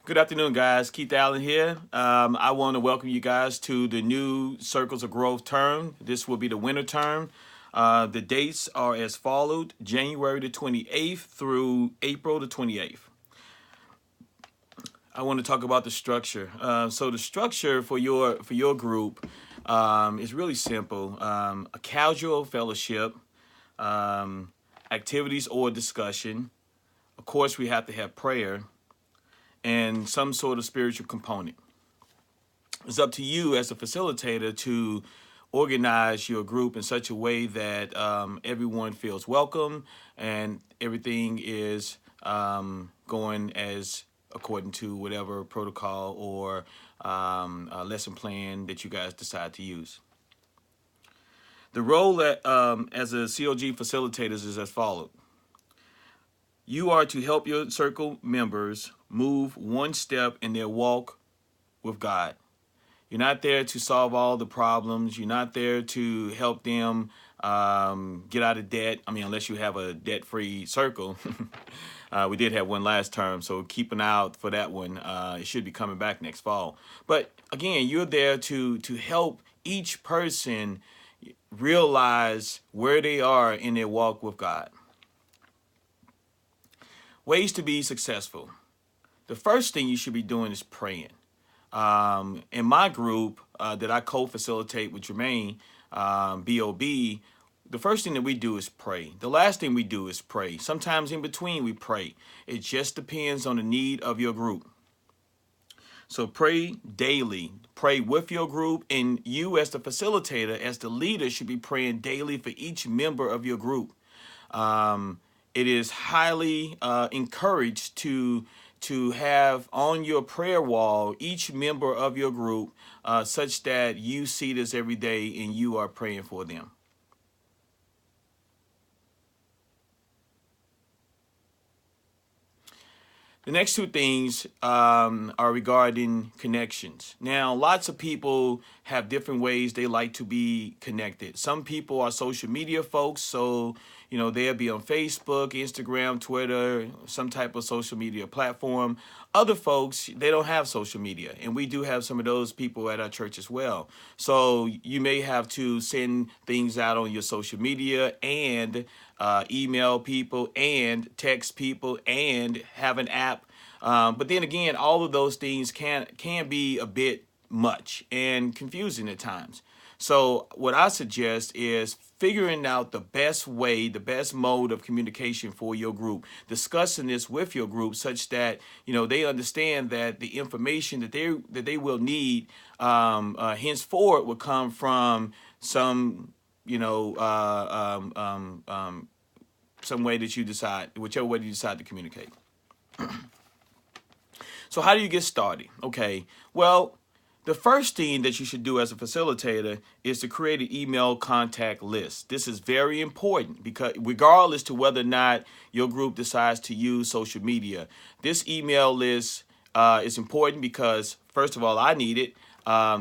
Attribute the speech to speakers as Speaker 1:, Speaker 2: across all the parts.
Speaker 1: Good afternoon, guys. Keith Allen here. I want to welcome you guys to the new Circles of Growth term. This will be the winter term. The dates are as followed: January the 28th through April the 28th. I want to talk about the structure. So the structure for your group is really simple: a casual fellowship, activities or discussion. Of course, we have to have prayer and some sort of spiritual component. It's up to you as a facilitator to organize your group in such a way that everyone feels welcome and everything is going as according to whatever protocol or lesson plan that you guys decide to use. The role as a COG facilitator is as follows. You are to help your circle members move one step in their walk with God. You're not there to solve all the problems. You're not there to help them get out of debt. I mean, unless you have a debt-free circle. We did have one last term, so keep an eye out for that one. It should be coming back next fall. But again, you're there to help each person realize where they are in their walk with God. Ways to be successful. The first thing you should be doing is praying. In my group that I co-facilitate with Jermaine, BOB, the first thing that we do is pray. The last thing we do is pray. Sometimes in between we pray. It just depends on the need of your group. So pray daily. Pray with your group, and you as the facilitator, as the leader, should be praying daily for each member of your group. It is highly encouraged to have on your prayer wall each member of your group such that you see this every day and you are praying for them. The next two things are regarding connections. Now, lots of people have different ways they like to be connected. Some people are social media folks, so they'll be on Facebook, Instagram, Twitter, some type of social media platform. Other folks, they don't have social media, and we do have some of those people at our church as well. So you may have to send things out on your social media and email people and text people and have an app. But then again, all of those things can be a bit much and confusing at times. So what I suggest is figuring out the best way, the best mode of communication for your group, discussing this with your group such that they understand that the information that they will need henceforward will come from some some way that you decide, whichever way you decide to communicate. So how do you get started? Okay, well, the first thing that you should do as a facilitator is to create an email contact list. This is very important because regardless to whether or not your group decides to use social media, this email list is important because, first of all, I need it.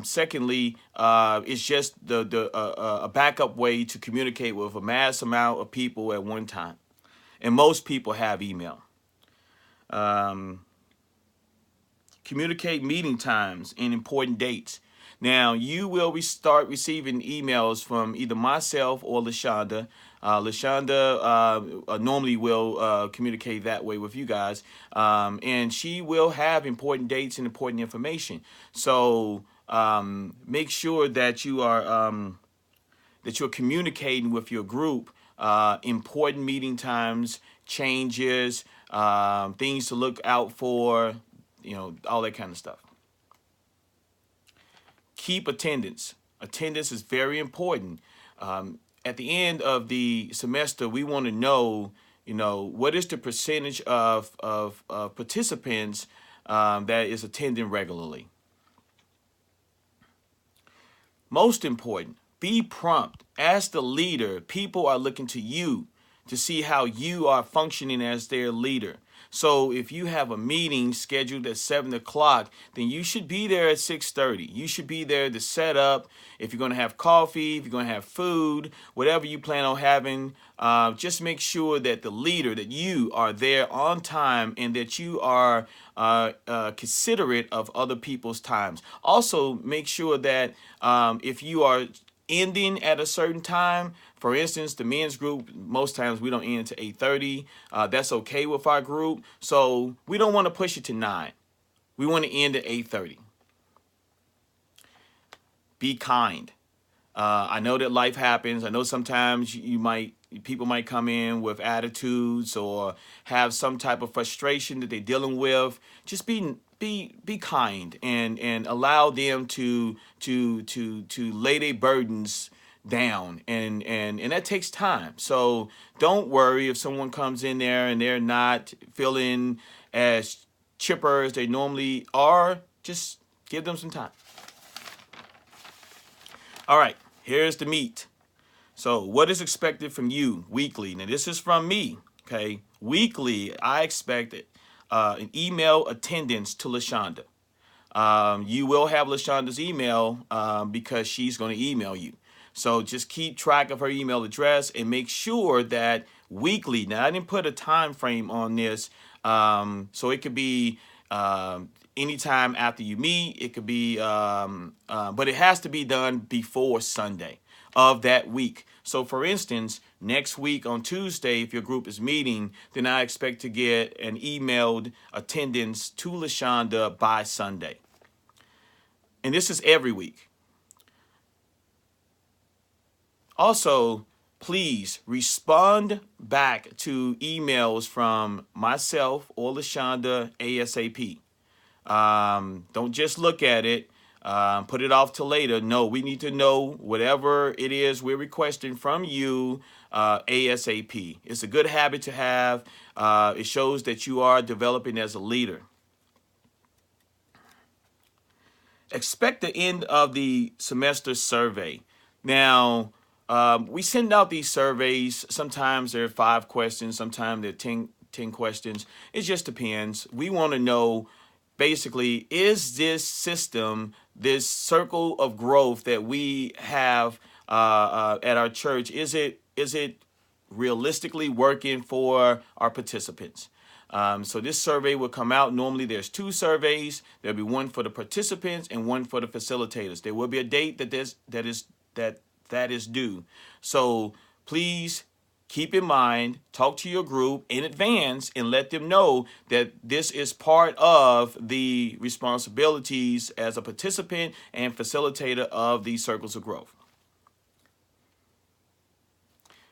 Speaker 1: Secondly, it's just a backup way to communicate with a mass amount of people at one time. And most people have email. Communicate meeting times and important dates. Now, you will start receiving emails from either myself or LaShonda. LaShonda normally will communicate that way with you guys. And she will have important dates and important information. So make sure that you are that you're communicating with your group important meeting times, changes, things to look out for, all that kind of stuff. Keep attendance. Attendance is very important. At the end of the semester, we want to know, what is the percentage of participants that is attending regularly. Most important, be prompt. As the leader, people are looking to you to see how you are functioning as their leader. So if you have a meeting scheduled at 7 o'clock, then you should be there at 6:30. You should be there to set up. If you're going to have coffee, if you're going to have food, whatever you plan on having, just make sure that the leader, that you are there on time and that you are considerate of other people's times. Also, make sure that if you are ending at a certain time, for instance, the men's group, most times we don't end until 8:30. That's okay with our group. So we don't want to push it to 9. We want to end at 8:30. Be kind. I know that life happens. I know sometimes people might come in with attitudes or have some type of frustration that they're dealing with. Just be kind and allow them to lay their burdens down, and that takes time. So don't worry if someone comes in there and they're not feeling as chipper as they normally are. Just give them some time. All right, here's the meat. So what is expected from you weekly? Now this is from me, okay? Weekly, I expect an email attendance to LaShonda. You will have LaShonda's email because she's going to email you. So just keep track of her email address and make sure that weekly. Now I didn't put a time frame on this, so it could be anytime after you meet. It could be, but it has to be done before Sunday of that week. So for instance, next week on Tuesday, if your group is meeting, then I expect to get an emailed attendance to LaShonda by Sunday. And this is every week. Also, please respond back to emails from myself or LaShonda ASAP. Don't just look at it, put it off till later. No, we need to know whatever it is we're requesting from you ASAP. It's a good habit to have. It shows that you are developing as a leader. Expect the end of the semester survey. Now, we send out these surveys. Sometimes there are 5 questions. Sometimes there are 10 questions. It just depends. We want to know, basically, is this system, this circle of growth that we have at our church, is it realistically working for our participants? So this survey will come out. Normally there's 2 surveys. There'll be one for the participants and one for the facilitators. There will be a date that is due. So please keep in mind, talk to your group in advance and let them know that this is part of the responsibilities as a participant and facilitator of these circles of growth.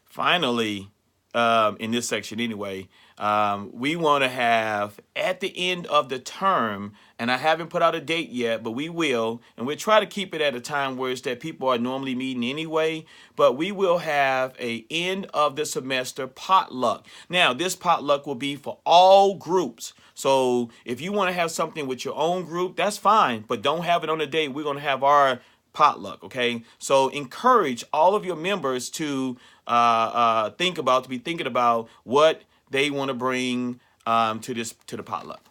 Speaker 1: Finally, in this section anyway, we want to have at the end of the term, and I haven't put out a date yet, but we will, and we'll try to keep it at a time where it's that people are normally meeting anyway, but we will have a end of the semester potluck. Now, this potluck will be for all groups. So if you want to have something with your own group, that's fine, but don't have it on the day. We're going to have our potluck, okay? So encourage all of your members to be thinking about what they want to bring to the potluck.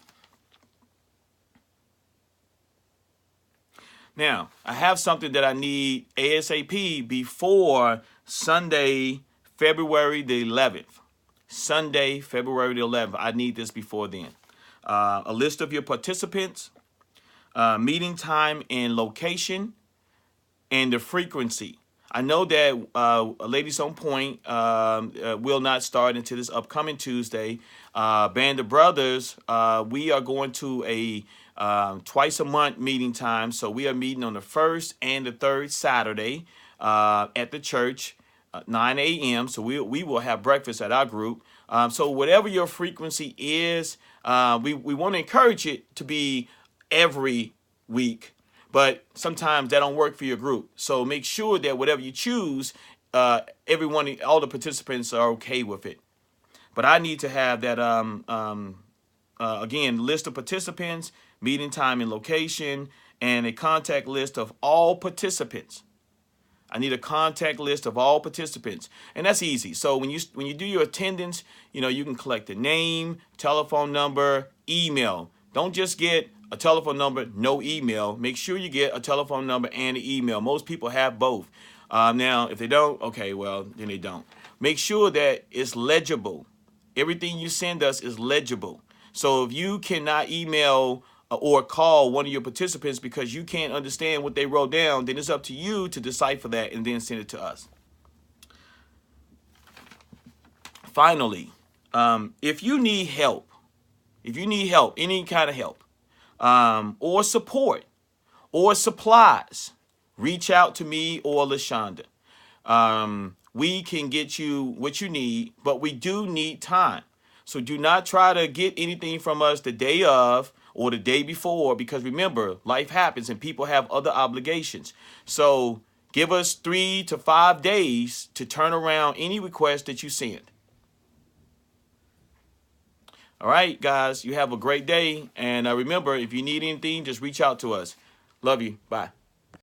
Speaker 1: Now, I have something that I need ASAP before Sunday, February the 11th. Sunday, February the 11th. I need this before then. A list of your participants, meeting time and location, and the frequency. I know that Ladies on Point will not start until this upcoming Tuesday. Band of Brothers, we are going to a twice a month meeting time. So we are meeting on the 1st and the 3rd Saturday at the church, 9 a.m. So we will have breakfast at our group. So whatever your frequency is, we want to encourage it to be every week. But sometimes that don't work for your group. So make sure that whatever you choose, all the participants are okay with it. But I need to have that, again, list of participants, meeting time and location, and a contact list of all participants. I need a contact list of all participants, and that's easy. So when you do your attendance, you can collect the name, telephone number, email. Don't just get a telephone number, no email. Make sure you get a telephone number and an email. Most people have both. Now, if they don't, okay, well, then they don't. Make sure that it's legible. Everything you send us is legible. So if you cannot email or call one of your participants because you can't understand what they wrote down, then it's up to you to decipher that and then send it to us. Finally, if you need help, any kind of help, or support, or supplies, reach out to me or LaShonda. We can get you what you need, but we do need time. So do not try to get anything from us the day of or the day before, because remember, life happens and people have other obligations. So give us 3 to 5 days to turn around any request that you send. All right, guys, you have a great day. And remember, if you need anything, just reach out to us. Love you. Bye.